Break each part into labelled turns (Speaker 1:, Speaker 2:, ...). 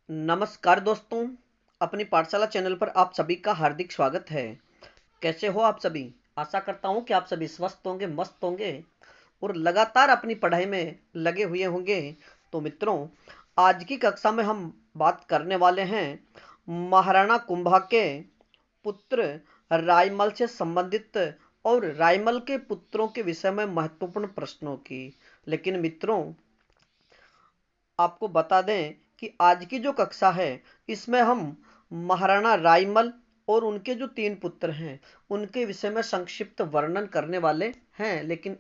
Speaker 1: नमस्कार दोस्तों, अपनी पाठशाला चैनल पर आप सभी का हार्दिक स्वागत है। कैसे हो आप सभी? आशा करता हूँ कि आप सभी स्वस्थ होंगे, मस्त होंगे और लगातार अपनी पढ़ाई में लगे हुए होंगे। तो मित्रों, आज की कक्षा में हम बात करने वाले हैं महाराणा कुंभा के पुत्र रायमल से संबंधित और रायमल के पुत्रों के विषय में महत्वपूर्ण प्रश्नों की। लेकिन मित्रों, आपको बता दें कि आज की जो कक्षा है इसमें हम महाराणा रायमल और उनके जो 3 पुत्र हैं उनके विषय में संक्षिप्त वर्णन करने वाले हैं। लेकिन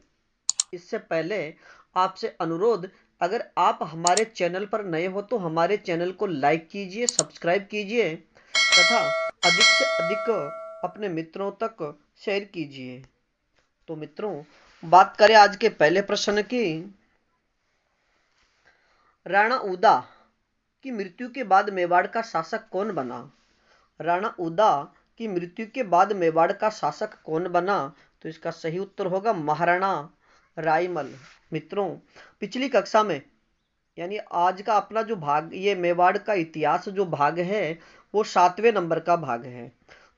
Speaker 1: इससे पहले आपसे अनुरोध, अगर आप हमारे चैनल पर नए हो तो हमारे चैनल को लाइक कीजिए, सब्सक्राइब कीजिए तथा अधिक से अधिक अपने मित्रों तक शेयर कीजिए। तो मित्रों, बात करें आज के पहले प्रश्न की। राणा उदा की मृत्यु के बाद मेवाड़ का शासक कौन बना? राणा उदा की मृत्यु के बाद मेवाड़ का शासक कौन बना? तो इसका सही उत्तर होगा महाराणा रायमल। मित्रों, पिछली कक्षा में यानी आज का अपना जो भाग, ये मेवाड़ का इतिहास जो भाग है वो 7वें नंबर का भाग है।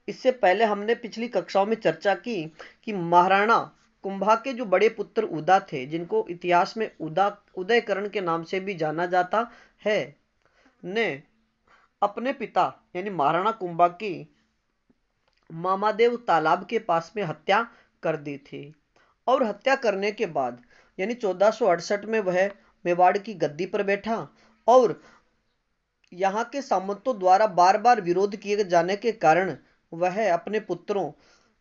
Speaker 1: इससे पहले हमने पिछली कक्षाओं में चर्चा की कि महाराणा कुंभा के जो बड़े पुत्र उदा थे, जिनको इतिहास में उदयकरण के नाम से भी जाना जाता है, ने अपने पिता यानी महाराणा कुंभा की मामादेव तालाब के पास में हत्या कर दी थी। और हत्या करने के बाद यानी 1468 में वह मेवाड़ की गद्दी पर बैठा और यहाँ के सामंतों द्वारा बार बार विरोध किए जाने के कारण वह अपने पुत्रों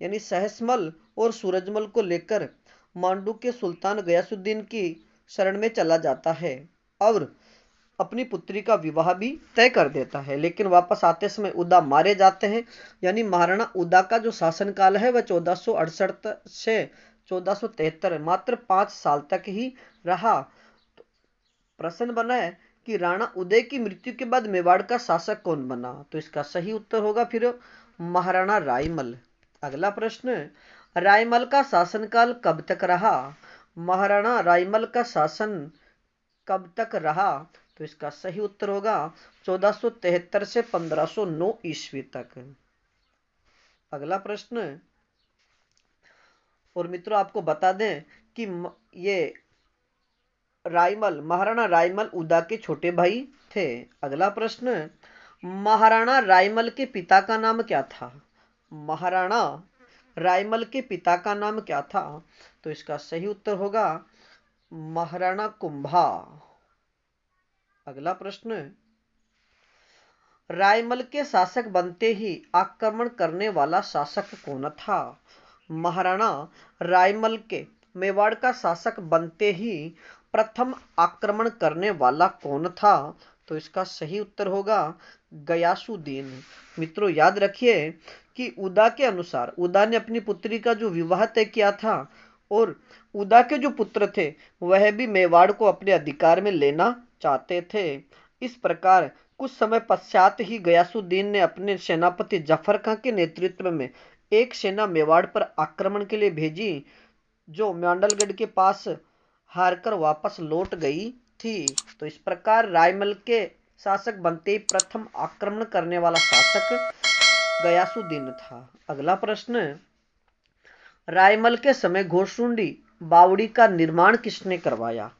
Speaker 1: यानी सहसमल और सूरजमल को लेकर मांडू के सुल्तान गयासुद्दीन की शरण में चला जाता है और अपनी पुत्री का विवाह भी तय कर देता है। लेकिन वापस आते समय उदा मारे जाते हैं। यानी महाराणा उदा का जो शासनकाल है वह 1468 से 1473 मात्र 5 साल तक ही रहा। तो प्रश्न बना है कि राणा उदय की मृत्यु के बाद मेवाड़ का शासक कौन बना? तो इसका सही उत्तर होगा फिर महाराणा रायमल। अगला प्रश्न, रायमल का शासनकाल कब तक रहा? महाराणा रायमल का शासन कब तक रहा? तो इसका सही उत्तर होगा 1473 से 1509 ईस्वी तक। अगला प्रश्न, और मित्रों आपको बता दें कि ये महाराणा रायमल उदा के छोटे भाई थे। अगला प्रश्न, महाराणा रायमल के पिता का नाम क्या था? महाराणा रायमल के पिता का नाम क्या था? तो इसका सही उत्तर होगा महाराणा कुंभा। अगला प्रश्न, रायमल के शासक बनते ही आक्रमण करने वाला शासक कौन था? महाराणा रायमल के मेवाड़ का शासक बनते ही प्रथम आक्रमण करने वाला कौन था? तो इसका सही उत्तर होगा गयासुद्दीन। मित्रों याद रखिए कि उदा के अनुसार उदा ने अपनी पुत्री का जो विवाह तय किया था और उदा के जो पुत्र थे वह भी मेवाड़ को अपने अधिकार में लेना चाहते थे। इस प्रकार कुछ समय पश्चात ही गयासुद्दीन ने अपने सेनापति जफर खां के नेतृत्व में एक सेना मेवाड़ पर आक्रमण के लिए भेजी, जो मांडलगढ़ के पास हारकर वापस लौट गई थी। तो इस प्रकार रायमल के शासक बनते ही प्रथम आक्रमण करने वाला शासक गयासुद्दीन था। अगला प्रश्न, रायमल के समय घोसुंडी बावड़ी का निर्माण किसने करवाया?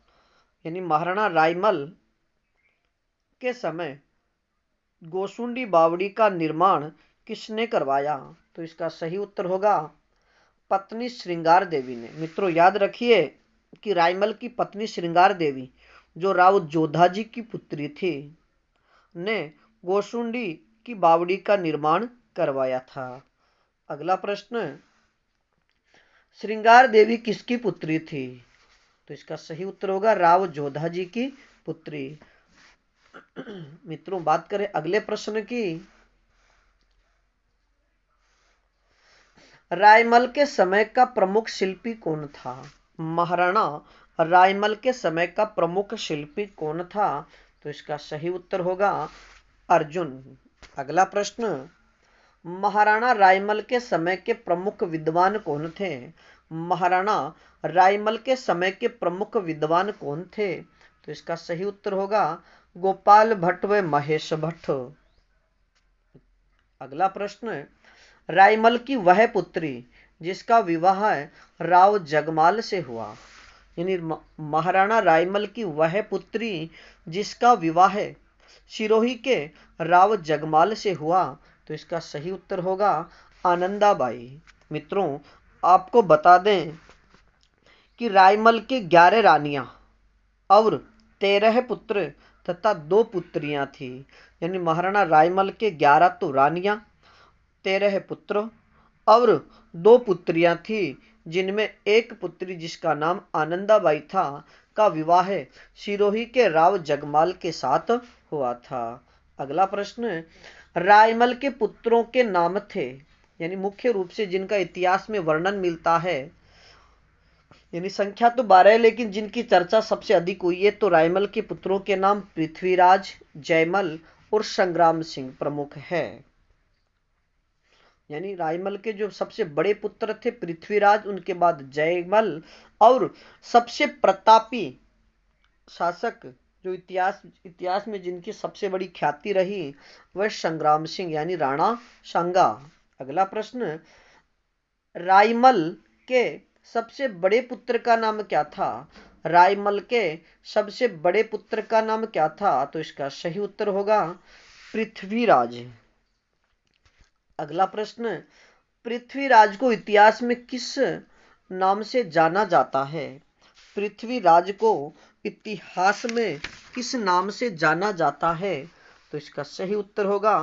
Speaker 1: यानी महाराणा रायमल के समय गोसुंडी बावड़ी का निर्माण किसने करवाया? तो इसका सही उत्तर होगा पत्नी श्रृंगार देवी ने। मित्रों याद रखिए कि रायमल की पत्नी श्रृंगार देवी, जो राव जोधाजी की पुत्री थी, ने गोसुंडी की बावड़ी का निर्माण करवाया था। अगला प्रश्न, श्रृंगार देवी किसकी पुत्री थी? तो इसका सही उत्तर होगा राव जोधाजी की पुत्री। मित्रों बात करें अगले प्रश्न की। रायमल के समय का प्रमुख शिल्पी कौन था? महाराणा रायमल के समय का प्रमुख शिल्पी कौन था? तो इसका सही उत्तर होगा अर्जुन। अगला प्रश्न, महाराणा रायमल के समय के प्रमुख विद्वान कौन थे? महाराणा रायमल के समय के प्रमुख विद्वान कौन थे? तो इसका सही उत्तर होगा गोपाल भट्ट व महेश भट्ट। अगला प्रश्न है, रायमल की वह पुत्री जिसका विवाह राव जगमाल से हुआ, यानी महाराणा रायमल की वह पुत्री जिसका विवाह सिरोही के राव जगमाल से हुआ, तो इसका सही उत्तर होगा आनंदाबाई। मित्रों, आपको बता दें कि रायमल के 11 रानियां और 13 पुत्र तथा 2 पुत्रियां थी, यानी महाराणा रायमल के 11 तो रानियां, 13 पुत्र और 2 पुत्रियां थी, जिनमें एक पुत्री जिसका नाम आनंदाबाई था का विवाह सिरोही के राव जगमाल के साथ हुआ था। अगला प्रश्न, रायमल के पुत्रों के नाम थे, यानी मुख्य रूप से जिनका इतिहास में वर्णन मिलता है, यानी संख्या तो 12 है लेकिन जिनकी चर्चा सबसे अधिक हुई है, तो रायमल के पुत्रों के नाम पृथ्वीराज, जयमल और संग्राम सिंह प्रमुख है। यानी रायमल के जो सबसे बड़े पुत्र थे पृथ्वीराज, उनके बाद जयमल, और सबसे प्रतापी शासक जो इतिहास में जिनकी सबसे बड़ी ख्याति रही वह संग्राम सिंह यानी राणा सांगा। अगला प्रश्न, रायमल के सबसे बड़े पुत्र का नाम क्या था? रायमल के सबसे बड़े पुत्र का नाम क्या था? तो इसका सही उत्तर होगा पृथ्वीराज। अगला प्रश्न, पृथ्वीराज को इतिहास में किस नाम से जाना जाता है? पृथ्वीराज को इतिहास में किस नाम से जाना जाता है? तो इसका सही उत्तर होगा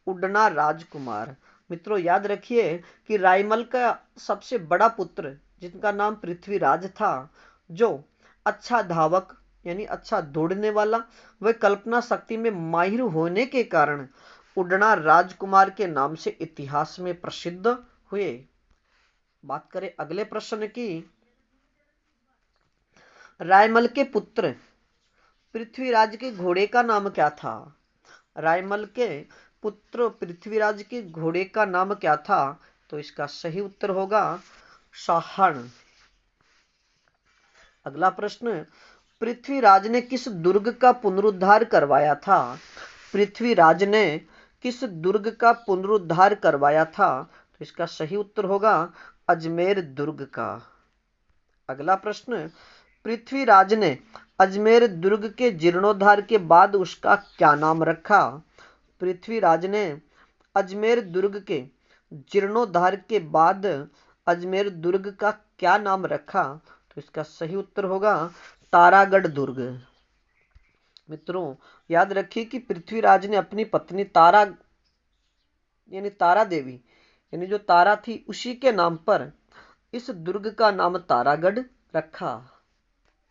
Speaker 1: उडना राजकुमार। मित्रों, याद रखिए कि रायमल का सबसे बड़ा पुत्र जिनका नाम पृथ्वीराज था, जो अच्छा धावक यानी अच्छा दौड़ने वाला, वह कल्पना शक्ति में माहिर होने के कारण उडना राजकुमार के नाम से इतिहास में प्रसिद्ध हुए। बात करें अगले प्रश्न की, रायमल के पुत्र पृथ्वीराज के घोड़े का नाम क्या था? रायमल के पुत्र पृथ्वीराज के घोड़े का नाम क्या था? तो इसका सही उत्तर होगा साहण। अगला प्रश्न, पृथ्वीराज ने किस दुर्ग का पुनरुद्धार करवाया था? पृथ्वीराज ने किस दुर्ग का पुनरुद्धार करवाया था? तो इसका सही उत्तर होगा अजमेर दुर्ग का। अगला प्रश्न, पृथ्वीराज ने अजमेर दुर्ग के जीर्णोद्धार के बाद उसका क्या नाम रखा? पृथ्वीराज ने अजमेर दुर्ग के जीर्णोद्धार के बाद अजमेर दुर्ग का क्या नाम रखा? तो इसका सही उत्तर होगा तारागढ़ दुर्ग। मित्रों, याद रखिए कि पृथ्वीराज ने अपनी पत्नी तारा यानी तारा देवी यानी जो तारा थी उसी के नाम पर इस दुर्ग का नाम तारागढ़ रखा।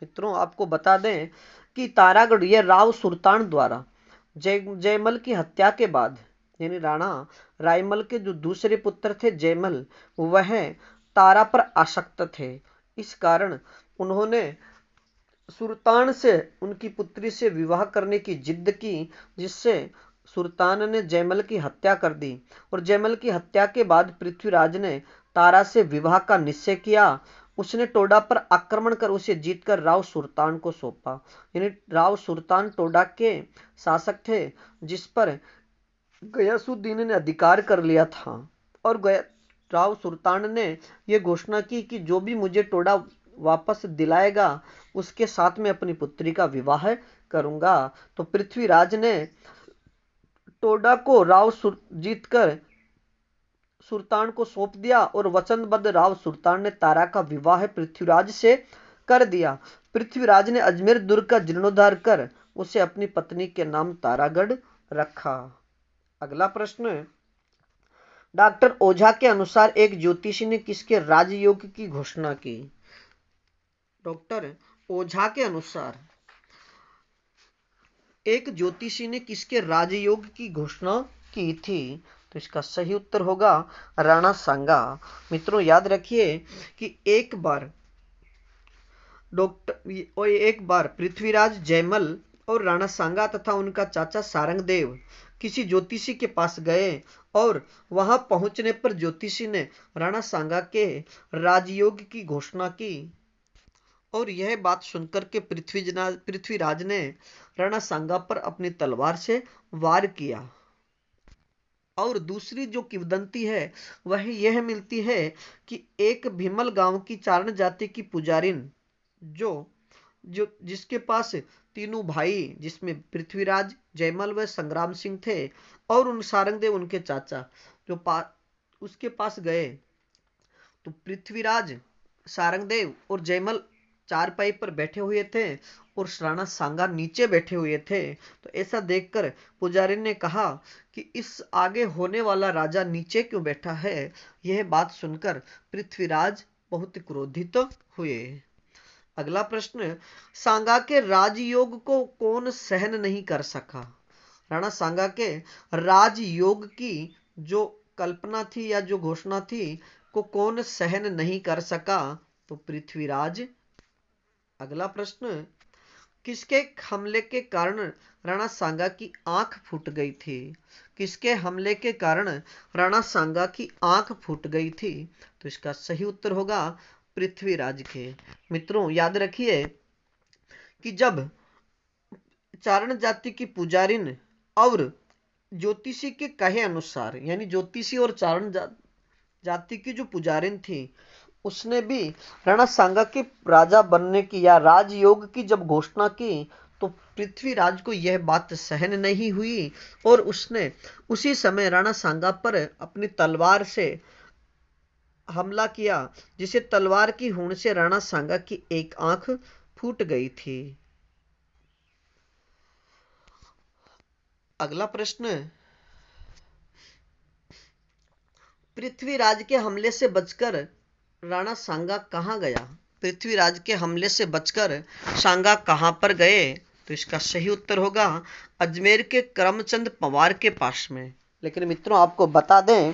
Speaker 1: मित्रों, आपको बता दें कि तारागढ़ यह राव सुल्तान द्वारा जयमल की हत्या के बाद यानी राणा रायमल के जो दूसरे पुत्र थे जयमल, वह तारा पर आसक्त थे। इस कारण उन्होंने सुल्तान से उनकी पुत्री से विवाह करने की जिद की, जिससे सुल्तान ने जयमल की हत्या कर दी और जयमल की हत्या के बाद पृथ्वीराज ने तारा से विवाह का निश्चय किया। उसने टोडा पर आक्रमण कर उसे जीतकर राव सुल्तान को सौंपा। यानी राव सुल्तान टोडा के शासक थे जिस पर गयासुद्दीन ने अधिकार कर लिया था और राव सुल्तान ने यह घोषणा की कि जो भी मुझे टोडा वापस दिलाएगा उसके साथ में अपनी पुत्री का विवाह करूंगा। तो पृथ्वीराज ने टोडा को राव जीतकर सुल्तान को सौंप दिया और वचनबद्ध राव सुल्तान ने तारा का विवाह पृथ्वीराज से कर दिया। पृथ्वीराज ने अजमेर दुर्ग का जीर्णोद्धार कर उसे अपनी पत्नी के नाम तारागढ़ रखा। अगला प्रश्न, डॉक्टर ओझा के अनुसार एक ज्योतिषी ने किसके राजयोग की घोषणा की? डॉक्टर ओझा के अनुसार एक ज्योतिषी ने किसके राजयोग की घोषणा की थी? तो इसका सही उत्तर होगा राणा सांगा। मित्रों, याद रखिए कि एक बार पृथ्वीराज, जयमल और राणा सांगा तथा उनका चाचा सारंगदेव किसी ज्योतिषी के पास गए और वहां पहुंचने पर ज्योतिषी ने राणा सांगा के राजयोग की घोषणा की और यह बात सुनकर के पृथ्वीराज ने राणा सांगा पर अपनी तलवार से वार किया। और दूसरी जो किंवदंती है वह यह मिलती है कि एक भीमल गांव की चारण जाति की पुजारिन जो जो जिसके पास तीनों भाई जिसमें पृथ्वीराज, जयमल व संग्राम सिंह थे और उन सारंगदेव उनके चाचा जो उसके पास गए, तो पृथ्वीराज, सारंगदेव और जयमल चारपाई पर बैठे हुए थे और राणा सांगा नीचे बैठे हुए थे। तो ऐसा देखकर पुजारी ने कहा कि इस आगे होने वाला राजा नीचे क्यों बैठा है। यह बात सुनकर पृथ्वीराज बहुत क्रोधित हुए। अगला प्रश्न, सांगा के राजयोग को कौन सहन नहीं कर सका। राणा सांगा के राजयोग की जो कल्पना थी या जो घोषणा थी को कौन सहन नहीं कर सका, तो पृथ्वीराज। अगला प्रश्न, किसके हमले के कारण राणा सांगा की आंख फूट गई थी। किसके हमले के कारण राणा सांगा की आंख फूट गई थी, तो इसका सही उत्तर होगा पृथ्वीराज के। मित्रों याद रखिए कि जब चारण जाति की पुजारिन और ज्योतिषी के कहे अनुसार, यानी ज्योतिषी और चारण जाति की जो पुजारिन थी उसने भी राणा सांगा के राजा बनने की या राजयोग की जब घोषणा की, तो पृथ्वीराज को यह बात सहन नहीं हुई और उसने उसी समय राणा सांगा पर अपनी तलवार से हमला किया, जिसे तलवार की हूण से राणा सांगा की एक आंख फूट गई थी। अगला प्रश्न, पृथ्वीराज के हमले से बचकर राणा सांगा कहां गया। पृथ्वीराज के हमले से बचकर सांगा कहां पर गए, तो इसका सही उत्तर होगा अजमेर के करमचंद पंवार के पास में। लेकिन मित्रों आपको बता दें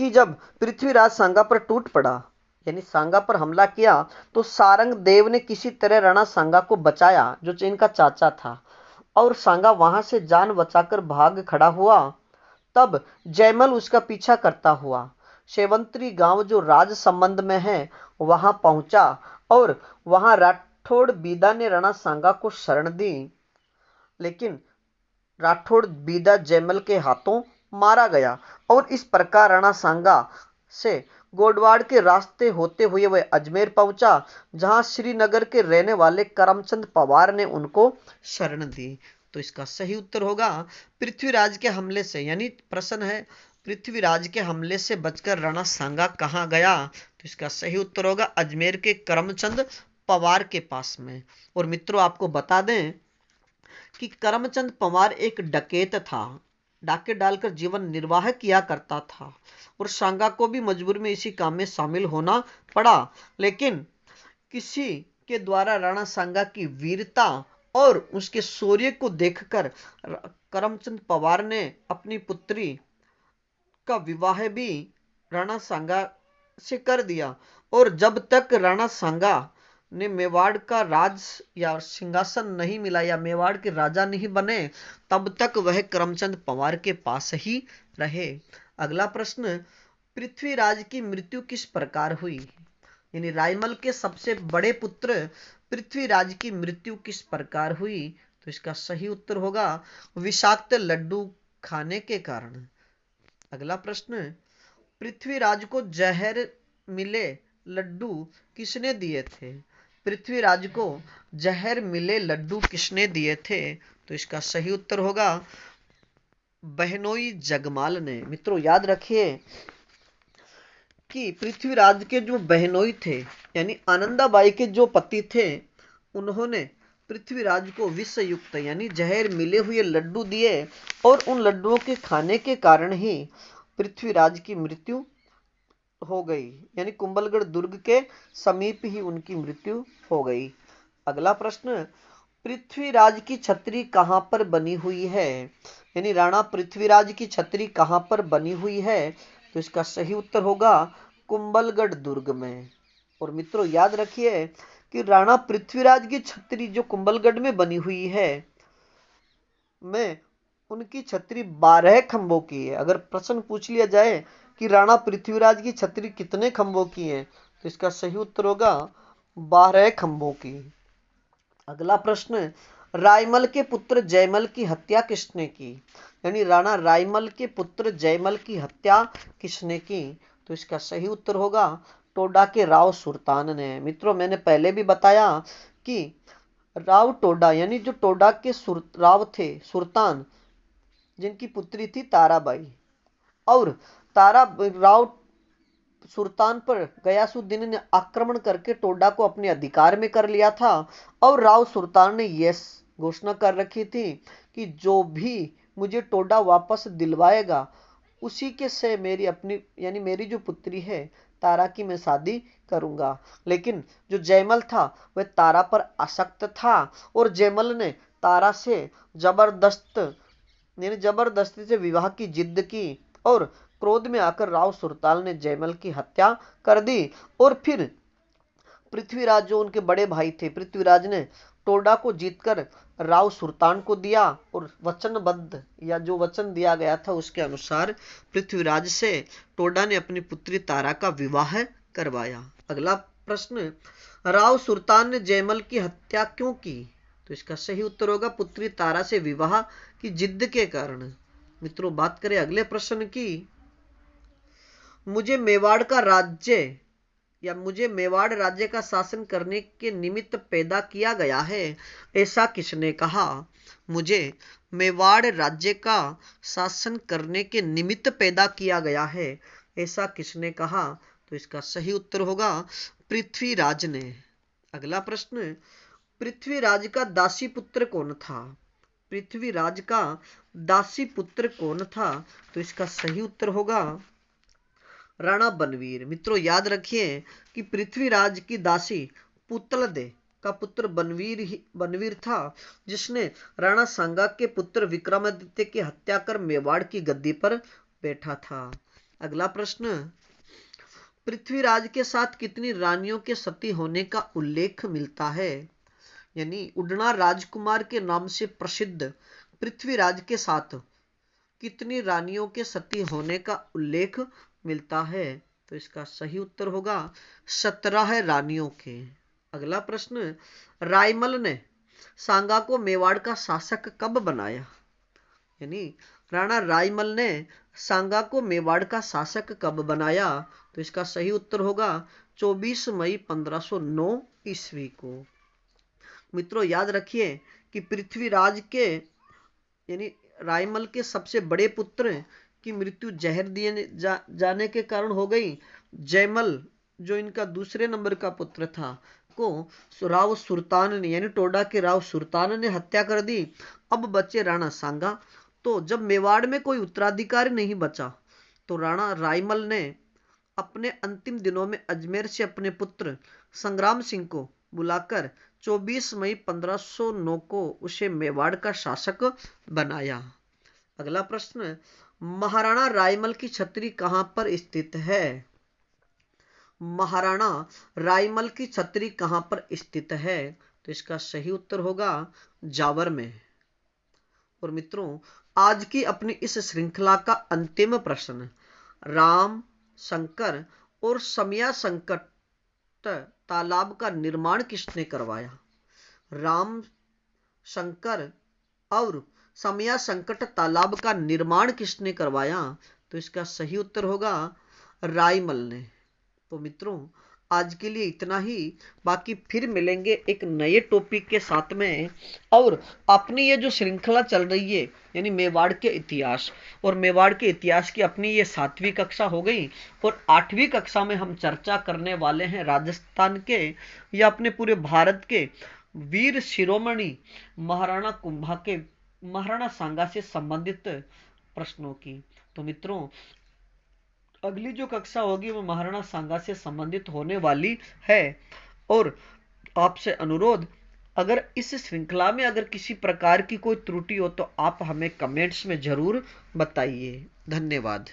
Speaker 1: कि जब पृथ्वीराज सांगा पर टूट पड़ा, यानी सांगा पर हमला किया, तो सारंग देव ने किसी तरह राणा सांगा को बचाया जो इनका चाचा था, और सांगा वहां से जान बचाकर भाग खड़ा हुआ। तब जयमल उसका पीछा करता हुआ शेवंतरी गांव जो राज संबंध में है वहां पहुंचा और वहां राठौड़ बीदा ने राणा सांगा को शरण दी, लेकिन राठौड़ बीदा जयमल के हाथों मारा गया और इस प्रकार राणा सांगा से गोडवाड़ के रास्ते होते हुए वह अजमेर पहुंचा, जहां श्रीनगर के रहने वाले करमचंद पवार ने उनको शरण दी। तो इसका सही उत्तर होगा पृथ्वीराज के हमले से, यानी प्रश्न है पृथ्वीराज के हमले से बचकर राणा सांगा कहां गया, तो इसका सही उत्तर होगा अजमेर के करमचंद पवार के पास में। और मित्रों आपको बता दें कि करमचंद पवार एक डकैत था, डाके डालकर जीवन निर्वाह किया करता था और सांगा को भी मजबूरी में इसी काम में शामिल होना पड़ा। लेकिन किसी के द्वारा राणा सांगा की वीरता और उसके शौर्य को देखकर करमचंद पवार ने अपनी पुत्री का विवाह भी राणा सांगा से कर दिया, और जब तक राणा सांगा ने मेवाड़ का राज या सिंहासन नहीं मिला या मेवाड़ के राजा नहीं बने, तब तक वह करमचंद पवार के पास ही रहे। अगला प्रश्न, पृथ्वीराज की मृत्यु किस प्रकार हुई, यानी रायमल के सबसे बड़े पुत्र पृथ्वीराज की मृत्यु किस प्रकार हुई, तो इसका सही उत्तर होगा विषाक्त लड्डू खाने के कारण। अगला प्रश्न, पृथ्वीराज को जहर मिले लड्डू किसने दिए थे। पृथ्वीराज को जहर मिले लड्डू किसने दिए थे, तो इसका सही उत्तर होगा बहनोई जगमाल ने। मित्रों याद रखिए कि पृथ्वीराज के जो बहनोई थे यानी आनंदाबाई के जो पति थे, उन्होंने पृथ्वीराज को विषयुक्त यानी जहर मिले हुए लड्डू दिए और उन लड्डुओं के खाने के कारण ही पृथ्वीराज की मृत्यु हो गई, यानी कुंभलगढ़ दुर्ग के समीप ही उनकी मृत्यु हो गई। अगला प्रश्न, पृथ्वीराज की छतरी कहां पर बनी हुई है, यानी राणा पृथ्वीराज की छतरी कहां पर बनी हुई है, तो इसका सही उत्तर होगा कुंभलगढ़ दुर्ग में। और मित्रों याद रखिए कि राणा पृथ्वीराज की छतरी जो कुंभलगढ़ में बनी हुई है, में उनकी छतरी 12 खंभों की है। अगर प्रश्न पूछ लिया जाए कि राणा पृथ्वीराज की छतरी कितने खंभों की है, तो इसका सही उत्तर होगा 12 खंभों की। अगला प्रश्न, रायमल के पुत्र जयमल की हत्या किसने की? यानी राणा रायमल के पुत्र जयमल की हत्या किसने की? तो इसका सही उत्तर होगा टोडा के राव सुल्तान ने। मित्रों, मैंने पहले भी बताया कि राव टोडा यानी जो टोडा के राव थे सुल्तान, जिनकी पुत्री थी ताराबाई, और तारा राव सुल्तान पर गयासुद्दीन ने आक्रमण करके टोडा को अपने अधिकार में कर लिया था। और राव सुल्तान ने यह घोषणा कर रखी थी कि जो भी मुझे टोडा वापस दिलवाएगा उसी के से मेरी अपनी यानी मेरी जो पुत्री है तारा की मैं शादी करूंगा। लेकिन जो जयमल था वह तारा पर आसक्त था और जयमल ने तारा से जबरदस्ती से विवाह की जिद की और क्रोध में आकर राव सुल्तान ने जयमल की हत्या कर दी। और फिर पृथ्वीराज जो उनके बड़े भाई थे, पृथ्वीराज ने टोडा को जीतकर राव सुल्तान को दिया और वचनबद्ध या जो वचन दिया गया था उसके अनुसार पृथ्वीराज से टोडा ने अपनी पुत्री तारा का विवाह करवाया। अगला प्रश्न, राव सुल्तान ने जयमल की हत्या क्यों की? तो इसका सही उत्तर होगा पुत्री तारा से विवाह की जिद के कारण। मित्रों, बात करें अगले प्रश्न की, मुझे मेवाड़ राज्य का शासन करने के निमित्त पैदा किया गया है, ऐसा किसने कहा? मुझे मेवाड़ राज्य का शासन करने के निमित्त पैदा किया गया है, ऐसा किसने कहा? तो इसका सही उत्तर होगा पृथ्वीराज ने। अगला प्रश्न, पृथ्वीराज का दासी पुत्र कौन था? पृथ्वीराज का दासी पुत्र कौन था? तो इसका सही उत्तर होगा राणा बनवीर। मित्रों, याद रखिए कि पृथ्वीराज की दासी पुतलदे का पुत्र बनवीर था, जिसने राणा सांगा के पुत्र विक्रमादित्य की हत्या कर मेवाड़ की गद्दी पर बैठा था। अगला प्रश्न, पृथ्वीराज के साथ कितनी रानियों के सती होने का उल्लेख मिलता है? यानी उडना राजकुमार के नाम से प्रसिद्ध पृथ्वीराज के साथ कितनी रानियों के सती होने का उल्लेख मिलता है? तो इसका सही उत्तर होगा 17 रानियों के। अगला प्रश्न, रायमल ने सांगा को मेवाड़ का शासक कब बनाया? यानी राणा रायमल ने सांगा को मेवाड़ का शासक कब बनाया? तो इसका सही उत्तर होगा 24 मई 1509 ईस्वी को। मित्रों, याद रखिए कि पृथ्वीराज के यानी रायमल के सबसे बड़े पुत्र की मृत्यु जहर दिए जाने के कारण हो गई। जयमल जो इनका दूसरे नंबर का पुत्र था को राव सुल्तान ने यानी टोडा के राव सुल्तान ने हत्या कर दी। अब बचे राणा सांगा। तो जब मेवाड़ में कोई उत्तराधिकारी नहीं बचा तो राणा रायमल ने अपने अंतिम दिनों में अजमेर से अपने पुत्र संग्राम सिंह को बुलाकर 24 मई 1509 को उसे मेवाड़ का शासक बनाया। अगला प्रश्न, महाराणा रायमल की छतरी कहां पर स्थित है? महाराणा रायमल की छतरी कहां पर स्थित है? तो इसका सही उत्तर होगा जावर में। और मित्रों, आज की अपनी इस श्रृंखला का अंतिम प्रश्न, राम, शंकर और समया संकट तालाब का निर्माण किसने करवाया? राम, शंकर और समया संकट तालाब का निर्माण किसने करवाया? तो इसका सही उत्तर होगा रायमल ने। तो मित्रों, आज के लिए इतना ही। बाकी फिर मिलेंगे एक नए टॉपिक के साथ में। और अपनी ये जो श्रृंखला चल रही है यानी मेवाड़ के इतिहास, और मेवाड़ के इतिहास की अपनी ये 7वीं कक्षा हो गई। और 8वीं कक्षा में हम चर्चा करने वाले हैं राजस्थान के या अपने पूरे भारत के वीर शिरोमणि महाराणा कुंभा के महाराणा सांगा से संबंधित प्रश्नों की। तो मित्रों, अगली जो कक्षा होगी वो महाराणा सांगा से संबंधित होने वाली है। और आपसे अनुरोध, अगर इस श्रृंखला में अगर किसी प्रकार की कोई त्रुटि हो तो आप हमें कमेंट्स में जरूर बताइए। धन्यवाद।